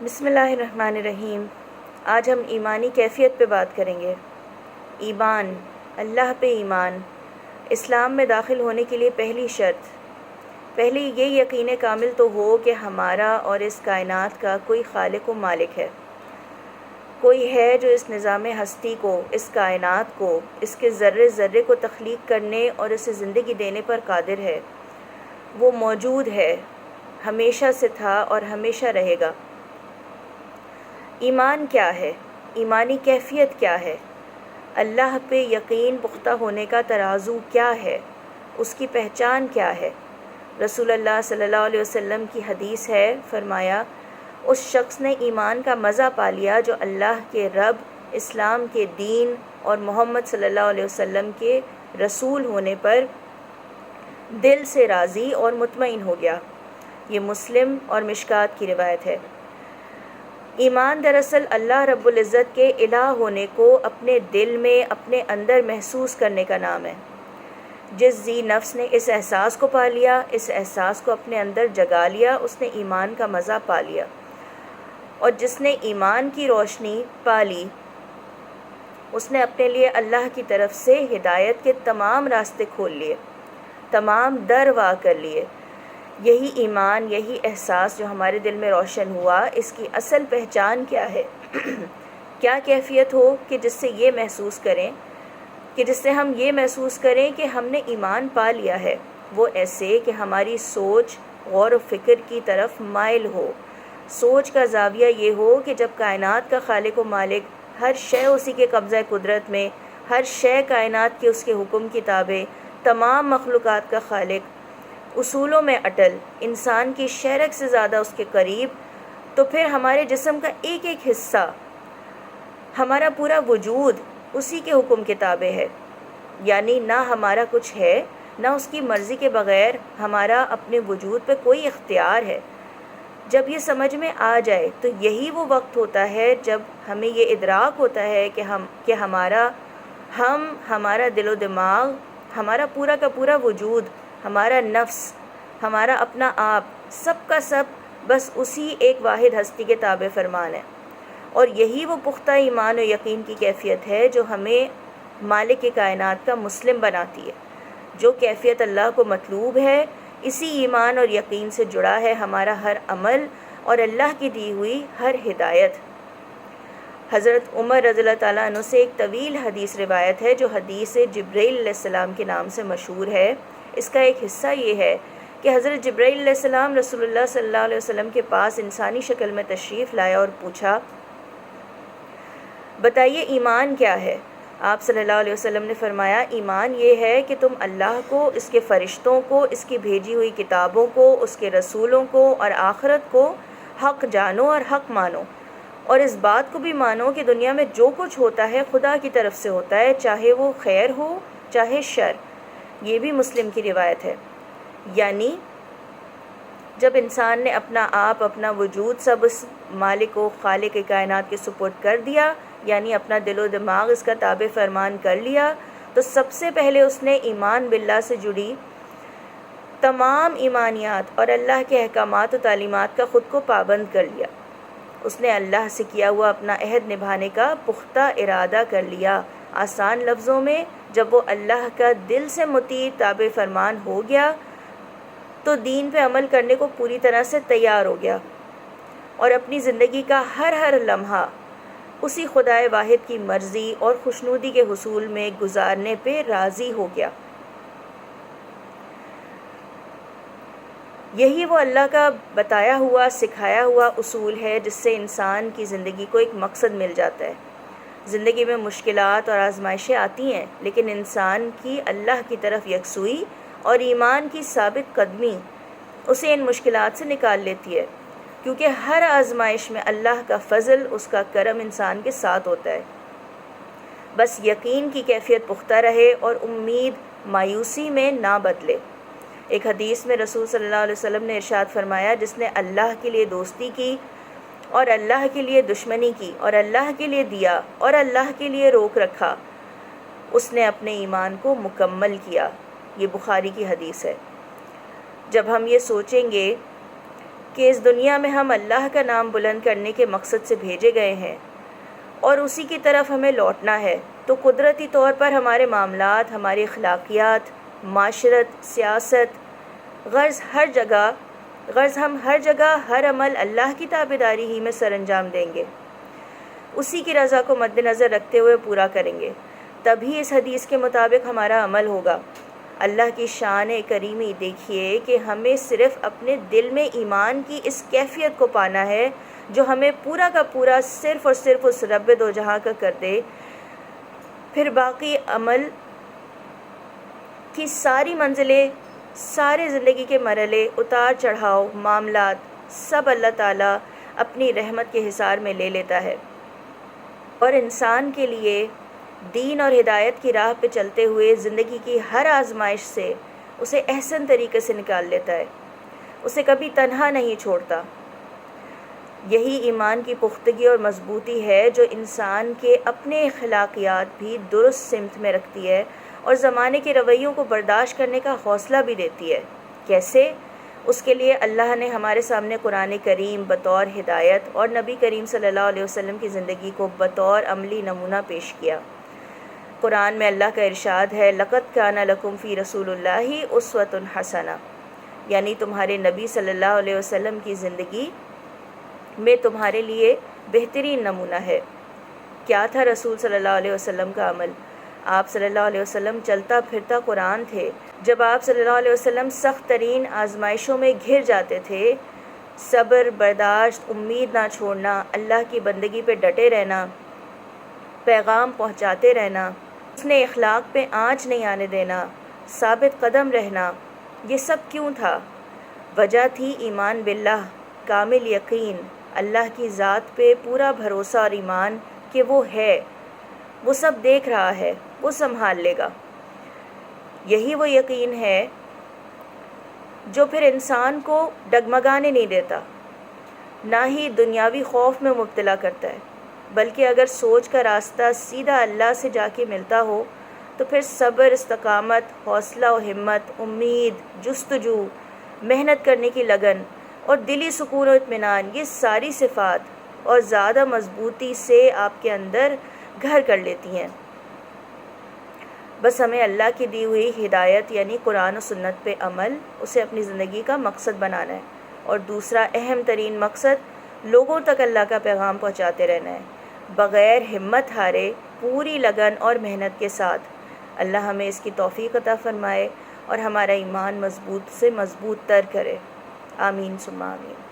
بسم اللہ الرحمن الرحیم۔ آج ہم ایمانی کیفیت پہ بات کریں گے۔ ایمان، اللہ پہ ایمان، اسلام میں داخل ہونے کے لیے پہلی شرط، پہلی یہ یقین کامل تو ہو کہ ہمارا اور اس کائنات کا کوئی خالق و مالک ہے، کوئی ہے جو اس نظام ہستی کو، اس کائنات کو، اس کے ذرے ذرے کو تخلیق کرنے اور اسے زندگی دینے پر قادر ہے۔ وہ موجود ہے، ہمیشہ سے تھا اور ہمیشہ رہے گا۔ ایمان کیا ہے؟ ایمانی کیفیت کیا ہے؟ اللہ پہ یقین پختہ ہونے کا ترازو کیا ہے؟ اس کی پہچان کیا ہے؟ رسول اللہ صلی اللہ علیہ وسلم کی حدیث ہے، فرمایا اس شخص نے ایمان کا مزہ پا لیا جو اللہ کے رب، اسلام کے دین اور محمد صلی اللہ علیہ وسلم کے رسول ہونے پر دل سے راضی اور مطمئن ہو گیا۔ یہ مسلم اور مشکات کی روایت ہے۔ ایمان دراصل اللہ رب العزت کے الہ ہونے کو اپنے دل میں، اپنے اندر محسوس کرنے کا نام ہے۔ جس ذی نفس نے اس احساس کو پا لیا، اس احساس کو اپنے اندر جگا لیا، اس نے ایمان کا مزہ پا لیا۔ اور جس نے ایمان کی روشنی پا لی، اس نے اپنے لیے اللہ کی طرف سے ہدایت کے تمام راستے کھول لیے، تمام در وا کر لیے۔ یہی ایمان، یہی احساس جو ہمارے دل میں روشن ہوا، اس کی اصل پہچان کیا ہے؟ کیا کیفیت ہو کہ جس سے یہ محسوس کریں، کہ جس سے ہم یہ محسوس کریں کہ ہم نے ایمان پا لیا ہے؟ وہ ایسے کہ ہماری سوچ غور و فکر کی طرف مائل ہو۔ سوچ کا زاویہ یہ ہو کہ جب کائنات کا خالق و مالک، ہر شے اسی کے قبضہ قدرت میں، ہر شے کائنات کے اس کے حکم کی تابع، تمام مخلوقات کا خالق، اصولوں میں اٹل، انسان کی شرک سے زیادہ اس کے قریب، تو پھر ہمارے جسم کا ایک ایک حصہ، ہمارا پورا وجود اسی کے حکم کے تابع ہے۔ یعنی نہ ہمارا کچھ ہے، نہ اس کی مرضی کے بغیر ہمارا اپنے وجود پہ کوئی اختیار ہے۔ جب یہ سمجھ میں آ جائے تو یہی وہ وقت ہوتا ہے جب ہمیں یہ ادراک ہوتا ہے کہ ہمارا دل و دماغ، ہمارا پورا کا پورا وجود، ہمارا نفس، ہمارا اپنا آپ، سب کا سب بس اسی ایک واحد ہستی کے تابع فرمان ہے۔ اور یہی وہ پختہ ایمان و یقین کی کیفیت ہے جو ہمیں مالک کائنات کا مسلم بناتی ہے۔ جو کیفیت اللہ کو مطلوب ہے، اسی ایمان اور یقین سے جڑا ہے ہمارا ہر عمل اور اللہ کی دی ہوئی ہر ہدایت۔ حضرت عمر رضی اللہ تعالیٰ عنہ سے ایک طویل حدیث روایت ہے جو حدیث جبرائیل علیہ السلام کے نام سے مشہور ہے۔ اس کا ایک حصہ یہ ہے کہ حضرت جبرائیل علیہ السلام رسول اللہ صلی اللہ علیہ وسلم کے پاس انسانی شکل میں تشریف لائے اور پوچھا، بتائیے ایمان کیا ہے؟ آپ صلی اللہ علیہ وسلم نے فرمایا، ایمان یہ ہے کہ تم اللہ کو، اس کے فرشتوں کو، اس کی بھیجی ہوئی کتابوں کو، اس کے رسولوں کو اور آخرت کو حق جانو اور حق مانو، اور اس بات کو بھی مانو کہ دنیا میں جو کچھ ہوتا ہے خدا کی طرف سے ہوتا ہے، چاہے وہ خیر ہو چاہے شر۔ یہ بھی مسلم کی روایت ہے۔ یعنی جب انسان نے اپنا آپ، اپنا وجود سب اس مالک و خالق کائنات کے سپرد کر دیا، یعنی اپنا دل و دماغ اس کا تابع فرمان کر لیا، تو سب سے پہلے اس نے ایمان باللہ سے جڑی تمام ایمانیات اور اللہ کے احکامات و تعلیمات کا خود کو پابند کر لیا۔ اس نے اللہ سے کیا ہوا اپنا عہد نبھانے کا پختہ ارادہ کر لیا۔ آسان لفظوں میں، جب وہ اللہ کا دل سے مطیع تابع فرمان ہو گیا تو دین پہ عمل کرنے کو پوری طرح سے تیار ہو گیا، اور اپنی زندگی کا ہر لمحہ اسی خدائے واحد کی مرضی اور خوشنودی کے حصول میں گزارنے پہ راضی ہو گیا۔ یہی وہ اللہ کا بتایا ہوا، سکھایا ہوا اصول ہے جس سے انسان کی زندگی کو ایک مقصد مل جاتا ہے۔ زندگی میں مشکلات اور آزمائشیں آتی ہیں، لیکن انسان کی اللہ کی طرف یکسوئی اور ایمان کی ثابت قدمی اسے ان مشکلات سے نکال لیتی ہے، کیونکہ ہر آزمائش میں اللہ کا فضل، اس کا کرم انسان کے ساتھ ہوتا ہے۔ بس یقین کی کیفیت پختہ رہے اور امید مایوسی میں نہ بدلے۔ ایک حدیث میں رسول صلی اللہ علیہ وسلم نے ارشاد فرمایا، جس نے اللہ کے لیے دوستی کی اور اللہ کے لیے دشمنی کی، اور اللہ کے لیے دیا اور اللہ کے لیے روک رکھا، اس نے اپنے ایمان کو مکمل کیا۔ یہ بخاری کی حدیث ہے۔ جب ہم یہ سوچیں گے کہ اس دنیا میں ہم اللہ کا نام بلند کرنے کے مقصد سے بھیجے گئے ہیں اور اسی کی طرف ہمیں لوٹنا ہے، تو قدرتی طور پر ہمارے معاملات، ہماری اخلاقیات، معاشرت، سیاست، غرض ہم ہر جگہ ہر عمل اللہ کی تابعداری ہی میں سر انجام دیں گے، اسی کی رضا کو مد نظر رکھتے ہوئے پورا کریں گے، تبھی اس حدیث کے مطابق ہمارا عمل ہوگا۔ اللہ کی شان کریمی دیکھیے کہ ہمیں صرف اپنے دل میں ایمان کی اس کیفیت کو پانا ہے جو ہمیں پورا کا پورا صرف اور صرف اس رب دو جہاں کا کر دے، پھر باقی عمل کی ساری منزلیں، سارے زندگی کے مرحلے، اتار چڑھاؤ، معاملات سب اللہ تعالیٰ اپنی رحمت کے حصار میں لے لیتا ہے، اور انسان کے لیے دین اور ہدایت کی راہ پہ چلتے ہوئے زندگی کی ہر آزمائش سے اسے احسن طریقے سے نکال لیتا ہے، اسے کبھی تنہا نہیں چھوڑتا۔ یہی ایمان کی پختگی اور مضبوطی ہے جو انسان کے اپنے اخلاقیات بھی درست سمت میں رکھتی ہے اور زمانے کے رویوں کو برداشت کرنے کا حوصلہ بھی دیتی ہے۔ کیسے؟ اس کے لیے اللہ نے ہمارے سامنے قرآن کریم بطور ہدایت اور نبی کریم صلی اللہ علیہ وسلم کی زندگی کو بطور عملی نمونہ پیش کیا۔ قرآن میں اللہ کا ارشاد ہے، لَقَدْ كَانَ لَكُمْ فِي رَسُولِ اللَّهِ أُسْوَةٌ حَسَنَةٌ، یعنی تمہارے نبی صلی اللہ علیہ وسلم کی زندگی میں تمہارے لیے بہترین نمونہ ہے۔ کیا تھا رسول صلی اللہ علیہ وسلم کا عمل؟ آپ صلی اللہ علیہ وسلم چلتا پھرتا قرآن تھے۔ جب آپ صلی اللہ علیہ وسلم سخت ترین آزمائشوں میں گھر جاتے تھے، صبر، برداشت، امید نہ چھوڑنا، اللہ کی بندگی پہ ڈٹے رہنا، پیغام پہنچاتے رہنا، اپنے اخلاق پہ آنچ نہیں آنے دینا، ثابت قدم رہنا، یہ سب کیوں تھا؟ وجہ تھی ایمان باللہ، کامل یقین، اللہ کی ذات پہ پورا بھروسہ اور ایمان کہ وہ ہے، وہ سب دیکھ رہا ہے، وہ سنبھال لے گا۔ یہی وہ یقین ہے جو پھر انسان کو ڈگمگانے نہیں دیتا، نہ ہی دنیاوی خوف میں مبتلا کرتا ہے، بلکہ اگر سوچ کا راستہ سیدھا اللہ سے جا کے ملتا ہو تو پھر صبر، استقامت، حوصلہ و ہمت، امید، جستجو، محنت کرنے کی لگن اور دلی سکون و اطمینان، یہ ساری صفات اور زیادہ مضبوطی سے آپ کے اندر گھر کر لیتی ہیں۔ بس ہمیں اللہ کی دی ہوئی ہدایت یعنی قرآن و سنت پہ عمل، اسے اپنی زندگی کا مقصد بنانا ہے، اور دوسرا اہم ترین مقصد لوگوں تک اللہ کا پیغام پہنچاتے رہنا ہے، بغیر ہمت ہارے، پوری لگن اور محنت کے ساتھ۔ اللہ ہمیں اس کی توفیق عطا فرمائے اور ہمارا ایمان مضبوط سے مضبوط تر کرے۔ آمین ثم آمین۔